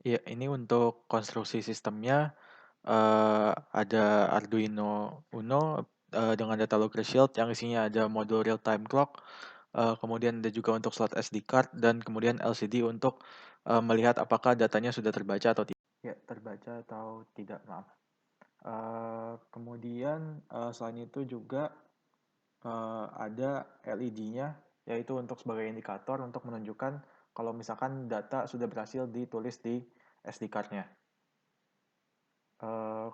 Iya, ini untuk konstruksi sistemnya, ada Arduino Uno, dengan data logger shield yang isinya ada modul real time clock, kemudian ada juga untuk slot SD card dan kemudian LCD untuk, melihat apakah datanya sudah terbaca atau tidak. Ya, terbaca atau tidak, maaf. Kemudian, selain itu juga, ada LED-nya, yaitu untuk sebagai indikator untuk menunjukkan kalau misalkan data sudah berhasil ditulis di SD card-nya.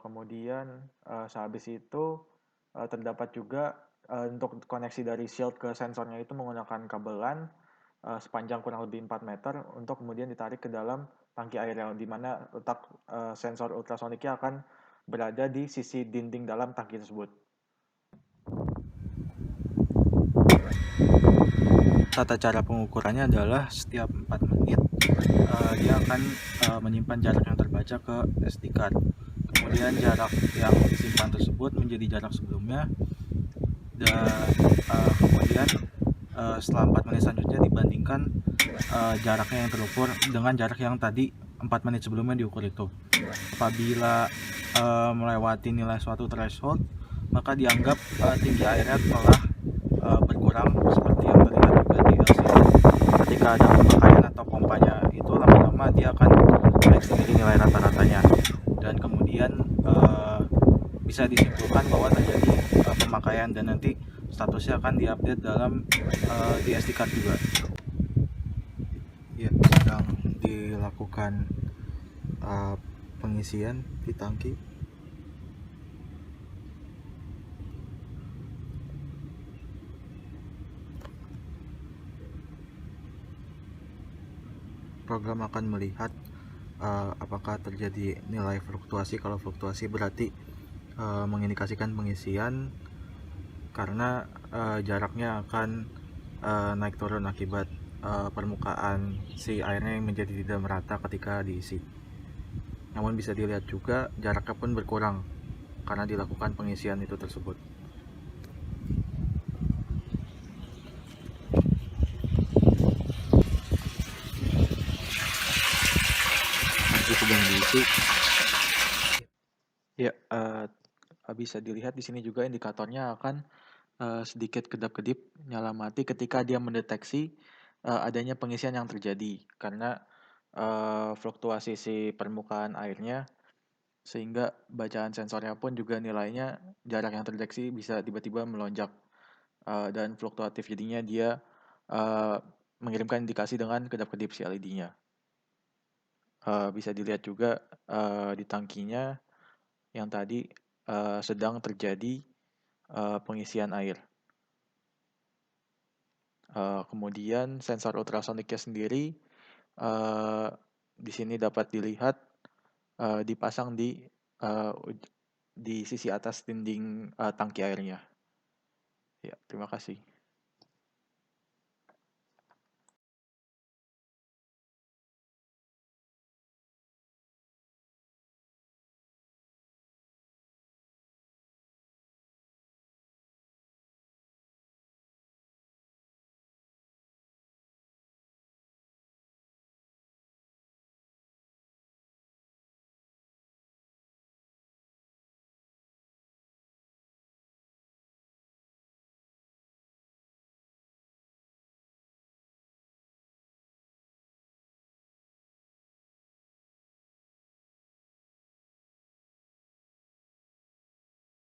Kemudian, sehabis itu, terdapat juga, untuk koneksi dari shield ke sensornya itu menggunakan kabel LAN, sepanjang kurang lebih 4 meter untuk kemudian ditarik ke dalam tangki air yang di mana letak, sensor ultrasoniknya akan berada di sisi dinding dalam tangki tersebut. Tata cara pengukurannya adalah setiap 4 menit, dia akan, menyimpan jarak yang terbaca ke SD card. Kemudian jarak yang disimpan tersebut menjadi jarak sebelumnya dan, kemudian, setelah 4 menit selanjutnya dibandingkan, jaraknya yang terukur dengan jarak yang tadi 4 menit sebelumnya diukur itu. Apabila, melewati nilai suatu threshold, maka dianggap, tinggi airnya telah, berkurang seperti yang terlihat juga di LCD. Ketika ada pemakaian atau pompanya itu lama-lama dia akan naik sendiri nilai rata-ratanya dan kemudian, bisa disimpulkan bahwa terjadi, pemakaian dan nanti statusnya akan diupdate dalam, di SD card juga. Ya, sedang dilakukan, pengisian di tangki. Program akan melihat, apakah terjadi nilai fluktuasi. Kalau fluktuasi berarti, mengindikasikan pengisian karena, jaraknya akan, naik turun akibat, permukaan si airnya yang menjadi tidak merata ketika diisi. Namun bisa dilihat juga jaraknya pun berkurang karena dilakukan pengisian itu tersebut. Tangki sedang diisi. Ya, bisa dilihat di sini juga indikatornya akan, sedikit kedap-kedip nyala mati ketika dia mendeteksi, adanya pengisian yang terjadi karena, fluktuasi si permukaan airnya sehingga bacaan sensornya pun juga nilainya jarak yang terdeteksi bisa tiba-tiba melonjak, dan fluktuatif jadinya dia, mengirimkan indikasi dengan kedap-kedip si LED-nya. Bisa dilihat juga, di tangkinya yang tadi, sedang terjadi, pengisian air. Kemudian sensor ultrasoniknya sendiri, di sini dapat dilihat, dipasang di sisi atas dinding, tangki airnya. Ya, terima kasih.